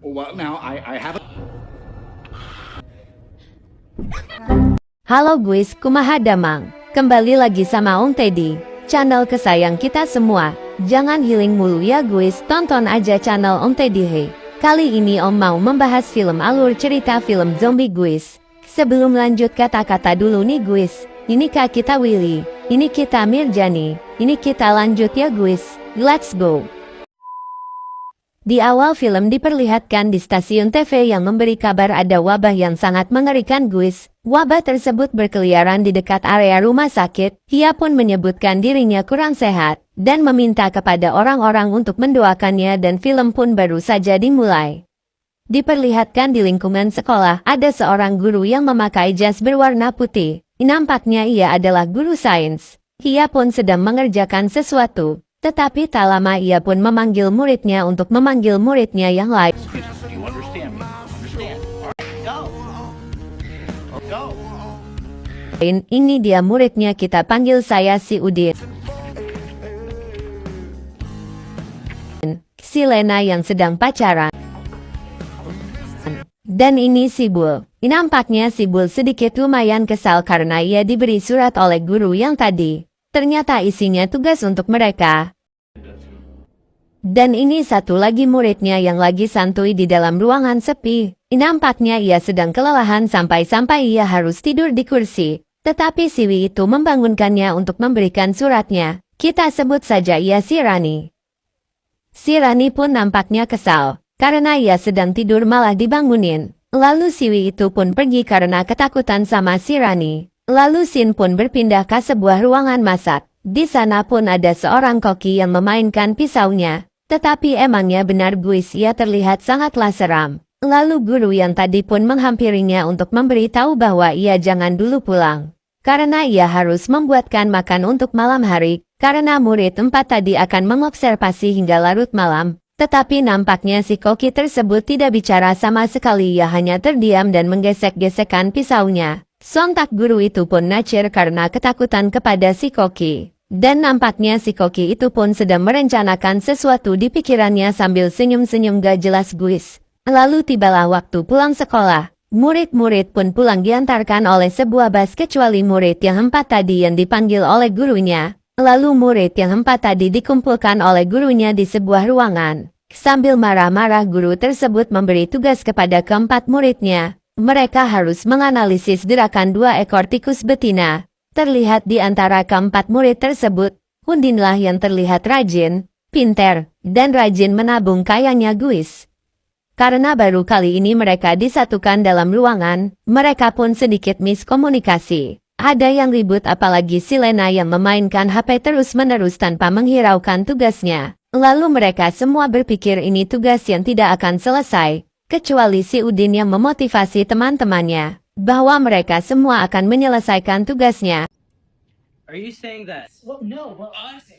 Well, now I haven't. Halo guys, kumaha damang. Kembali lagi sama Om Teddy, channel kesayang kita semua. Jangan healing mulu ya guys, tonton aja channel Om Teddy he. Kali ini Om mau membahas film alur cerita film zombie guys. Sebelum lanjut kata-kata dulu nih guys. Ini kak kita Willy, ini kita Mirjani, ini kita lanjut ya guys. Let's go. Di awal film diperlihatkan di stasiun TV yang memberi kabar ada wabah yang sangat mengerikan guys. Wabah tersebut berkeliaran di dekat area rumah sakit. Ia pun menyebutkan dirinya kurang sehat dan meminta kepada orang-orang untuk mendoakannya dan film pun baru saja dimulai. Diperlihatkan di lingkungan sekolah ada seorang guru yang memakai jas berwarna putih. Nampaknya ia adalah guru sains. Ia pun sedang mengerjakan sesuatu. Tetapi tak lama ia pun memanggil muridnya untuk memanggil muridnya yang lain. Ini dia muridnya, kita panggil saya si Udin. Si Lena yang sedang pacaran. Dan ini si Bul. Nampaknya si Bul sedikit lumayan kesal karena ia diberi surat oleh guru yang tadi. Ternyata isinya tugas untuk mereka. Dan ini satu lagi muridnya yang lagi santuy di dalam ruangan sepi. Nampaknya ia sedang kelelahan sampai-sampai ia harus tidur di kursi. Tetapi Siwi itu membangunkannya untuk memberikan suratnya. Kita sebut saja ia si Rani. Si Rani pun nampaknya kesal. Karena ia sedang tidur malah dibangunin. Lalu Siwi itu pun pergi karena ketakutan sama si Rani. Lalu Sin pun berpindah ke sebuah ruangan masak. Di sana pun ada seorang koki yang memainkan pisaunya. Tetapi emangnya benar guys, ia terlihat sangatlah seram. Lalu guru yang tadi pun menghampirinya untuk memberitahu bahwa ia jangan dulu pulang. Karena ia harus membuatkan makan untuk malam hari. Karena murid 4 tadi akan mengobservasi hingga larut malam. Tetapi nampaknya si koki tersebut tidak bicara sama sekali, ia hanya terdiam dan menggesek-gesekkan pisaunya. Sontak guru itu pun nacir karena ketakutan kepada si koki. Dan nampaknya si koki itu pun sedang merencanakan sesuatu di pikirannya sambil senyum-senyum gak jelas guys. Lalu tibalah waktu pulang sekolah. Murid-murid pun pulang diantarkan oleh sebuah bus kecuali murid yang 4 tadi yang dipanggil oleh gurunya. Lalu murid yang 4 tadi dikumpulkan oleh gurunya di sebuah ruangan. Sambil marah-marah guru tersebut memberi tugas kepada keempat muridnya. Mereka harus menganalisis gerakan 2 ekor tikus betina. Terlihat di antara keempat murid tersebut, Undinlah yang terlihat rajin, pinter, dan rajin menabung kayanya guys. Karena baru kali ini mereka disatukan dalam ruangan, mereka pun sedikit miskomunikasi. Ada yang ribut apalagi si Lena yang memainkan HP terus-menerus tanpa menghiraukan tugasnya. Lalu mereka semua berpikir ini tugas yang tidak akan selesai. Kecuali si Udin yang memotivasi teman-temannya, bahwa mereka semua akan menyelesaikan tugasnya. Are you saying that? Well, no, well, Us?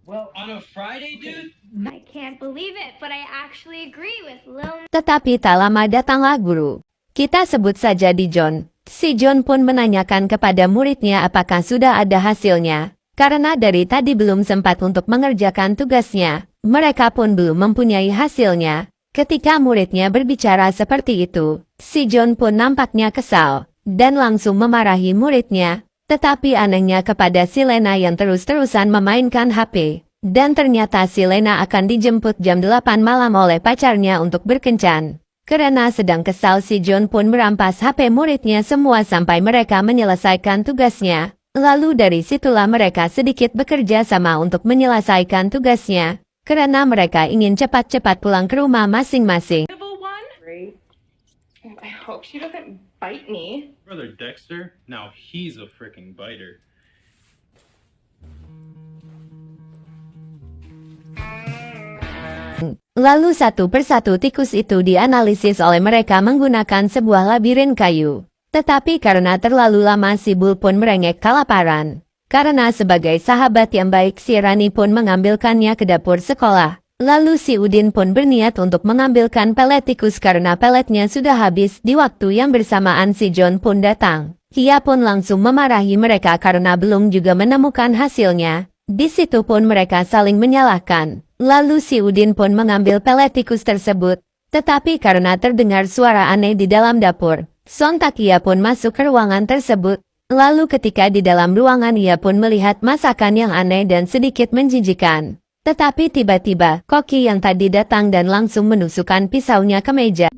well, On a Friday, dude? I can't believe it, but I actually agree with Lil. Tetapi tak lama datanglah guru. Kita sebut saja di John. Si John pun menanyakan kepada muridnya apakah sudah ada hasilnya. Karena dari tadi belum sempat untuk mengerjakan tugasnya, mereka pun belum mempunyai hasilnya. Ketika muridnya berbicara seperti itu, si John pun nampaknya kesal, dan langsung memarahi muridnya. Tetapi anehnya kepada si Lena yang terus-terusan memainkan HP. Dan ternyata si Lena akan dijemput jam 8 malam oleh pacarnya untuk berkencan. Karena sedang kesal si John pun merampas HP muridnya semua sampai mereka menyelesaikan tugasnya. Lalu dari situlah mereka sedikit bekerja sama untuk menyelesaikan tugasnya. Karena mereka ingin cepat-cepat pulang ke rumah masing-masing. great. I hope she doesn't bite me. Brother Dexter, now he's a freaking biter. Lalu satu persatu tikus itu dianalisis oleh mereka menggunakan sebuah labirin kayu. Tetapi karena terlalu lama si Bul pun merengek kelaparan. Karena sebagai sahabat yang baik si Rani pun mengambilkannya ke dapur sekolah. Lalu si Udin pun berniat untuk mengambilkan pelet tikus karena peletnya sudah habis. Di waktu yang bersamaan si John pun datang. Ia pun langsung memarahi mereka karena belum juga menemukan hasilnya. Di situ pun mereka saling menyalahkan. Lalu si Udin pun mengambil pelet tikus tersebut. Tetapi karena terdengar suara aneh di dalam dapur, sontak ia pun masuk ke ruangan tersebut. Lalu ketika di dalam ruangan ia pun melihat masakan yang aneh dan sedikit menjijikan. Tetapi tiba-tiba, koki yang tadi datang dan langsung menusukkan pisaunya ke meja.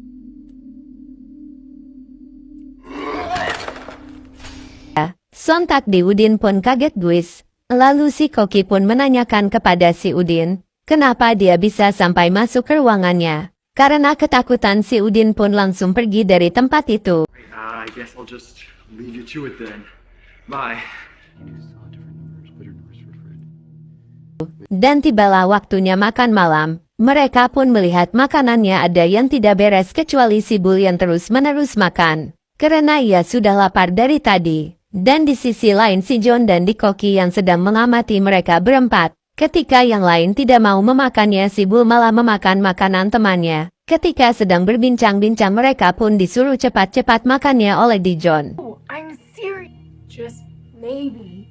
Sontak di Udin pun kaget guys. Lalu si koki pun menanyakan kepada si Udin, kenapa dia bisa sampai masuk ke ruangannya. Karena ketakutan si Udin pun langsung pergi dari tempat itu. I guess I'll just leave you to it then. Bye. Dan tibalah waktunya makan malam. Mereka pun melihat makanannya ada yang tidak beres kecuali si Bul yang terus-menerus makan. Karena ia sudah lapar dari tadi. Dan di sisi lain si John dan di Koki yang sedang mengamati mereka berempat. Ketika yang lain tidak mau memakannya, si Bul malah memakan makanan temannya. Ketika sedang berbincang-bincang mereka pun disuruh cepat-cepat makannya oleh Di John. Oh, I'm serious. Just maybe.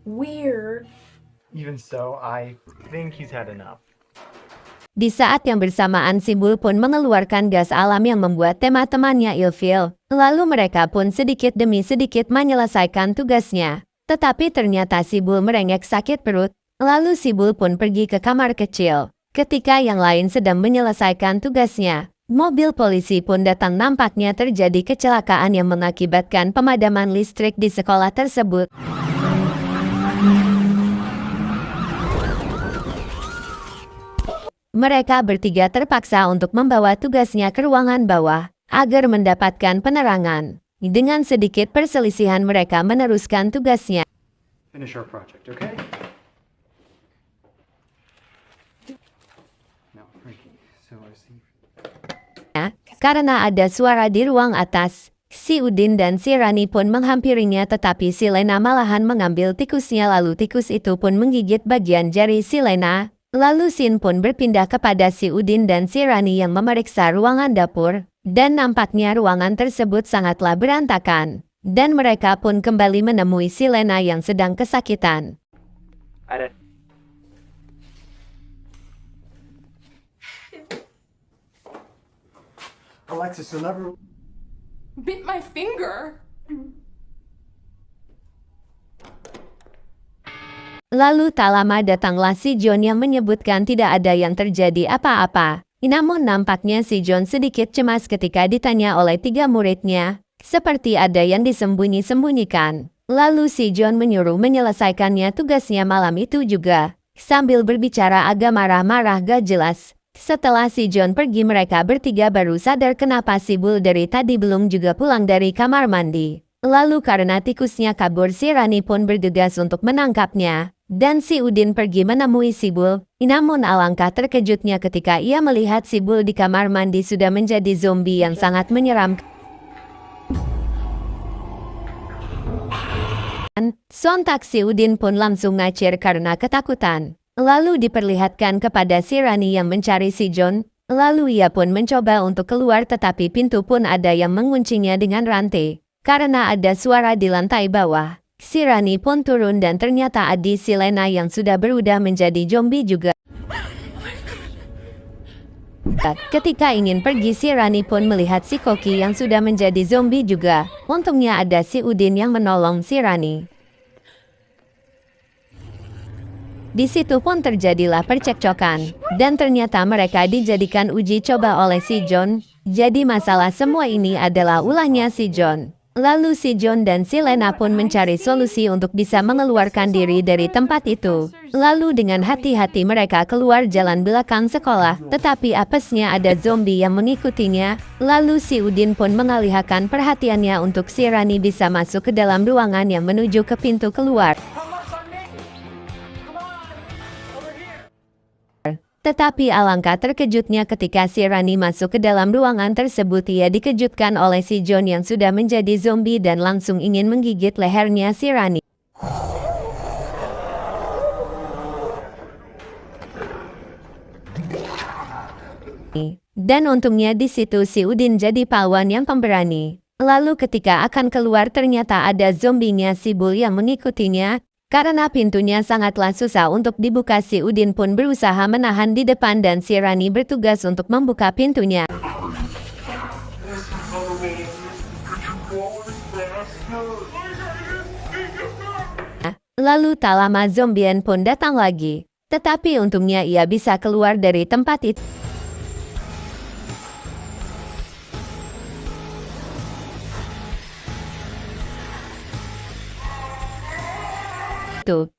Weird. Even so, I think he's had enough. Di saat yang bersamaan si Bul pun mengeluarkan gas alam yang membuat teman-temannya ilfil. Lalu mereka pun sedikit demi sedikit menyelesaikan tugasnya. Tetapi ternyata si Bul merengek sakit perut. Lalu si Bul pun pergi ke kamar kecil. Ketika yang lain sedang menyelesaikan tugasnya, mobil polisi pun datang. Nampaknya terjadi kecelakaan yang mengakibatkan pemadaman listrik di sekolah tersebut. Mereka bertiga terpaksa untuk membawa tugasnya ke ruangan bawah agar mendapatkan penerangan. Dengan sedikit perselisihan mereka meneruskan tugasnya. Finish our project, okay? Now, Frankie, so I see. Karena ada suara di ruang atas, si Udin dan si Rani pun menghampirinya, tetapi si Lena malahan mengambil tikusnya, lalu tikus itu pun menggigit bagian jari si Lena. Lalu Sin pun berpindah kepada si Udin dan si Rani yang memeriksa ruangan dapur, dan nampaknya ruangan tersebut sangatlah berantakan. Dan mereka pun kembali menemui si Lena yang sedang kesakitan. Ada. Alexis, you'll never. Bit my finger. Lalu tak lama datanglah si John yang menyebutkan tidak ada yang terjadi apa-apa. Namun nampaknya si John sedikit cemas ketika ditanya oleh 3 muridnya. Seperti ada yang disembunyi-sembunyikan. Lalu si John menyuruh menyelesaikannya tugasnya malam itu juga. Sambil berbicara agak marah-marah gak jelas. Setelah si John pergi mereka bertiga baru sadar kenapa si Bul dari tadi belum juga pulang dari kamar mandi. Lalu karena tikusnya kabur si Rani pun bergegas untuk menangkapnya. Dan si Udin pergi menemui si Bul. Namun alangkah terkejutnya ketika ia melihat si Bul di kamar mandi sudah menjadi zombie yang sangat menyeramkan. Sontak si Udin pun langsung ngacir karena ketakutan. Lalu diperlihatkan kepada si Rani yang mencari si John. Lalu ia pun mencoba untuk keluar tetapi pintu pun ada yang menguncinya dengan rantai. Karena ada suara di lantai bawah. Si Rani pun turun dan ternyata Adi si Lena yang sudah berubah menjadi zombie juga. Ketika ingin pergi si Rani pun melihat si Koki yang sudah menjadi zombie juga. Untungnya ada si Udin yang menolong si Rani. Di situ pun terjadilah percekcokan. Dan ternyata mereka dijadikan uji coba oleh si John. Jadi masalah semua ini adalah ulahnya si John. Lalu si John dan si Lena pun mencari solusi untuk bisa mengeluarkan diri dari tempat itu. Lalu dengan hati-hati mereka keluar jalan belakang sekolah, tetapi apesnya ada zombie yang mengikutinya. Lalu si Udin pun mengalihkan perhatiannya untuk si Rani bisa masuk ke dalam ruangan yang menuju ke pintu keluar. Tetapi alangkah terkejutnya ketika si Rani masuk ke dalam ruangan tersebut, ia dikejutkan oleh si John yang sudah menjadi zombie dan langsung ingin menggigit lehernya si Rani. Dan untungnya di situ si Udin jadi pahlawan yang pemberani. Lalu ketika akan keluar ternyata ada zombinya si Bul yang mengikutinya. Karena pintunya sangatlah susah untuk dibuka, si Udin pun berusaha menahan di depan dan si Rani bertugas untuk membuka pintunya. Lalu tak lama zombien pun datang lagi. Tetapi untungnya ia bisa keluar dari tempat itu.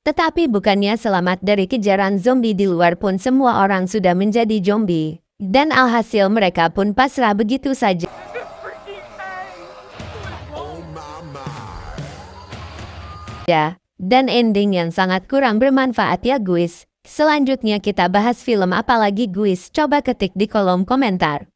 Tetapi bukannya selamat dari kejaran zombie, di luar pun semua orang sudah menjadi zombie. Dan alhasil mereka pun pasrah begitu saja. Dan ending yang sangat kurang bermanfaat ya guys. Selanjutnya kita bahas film apa lagi guys? Coba ketik di kolom komentar.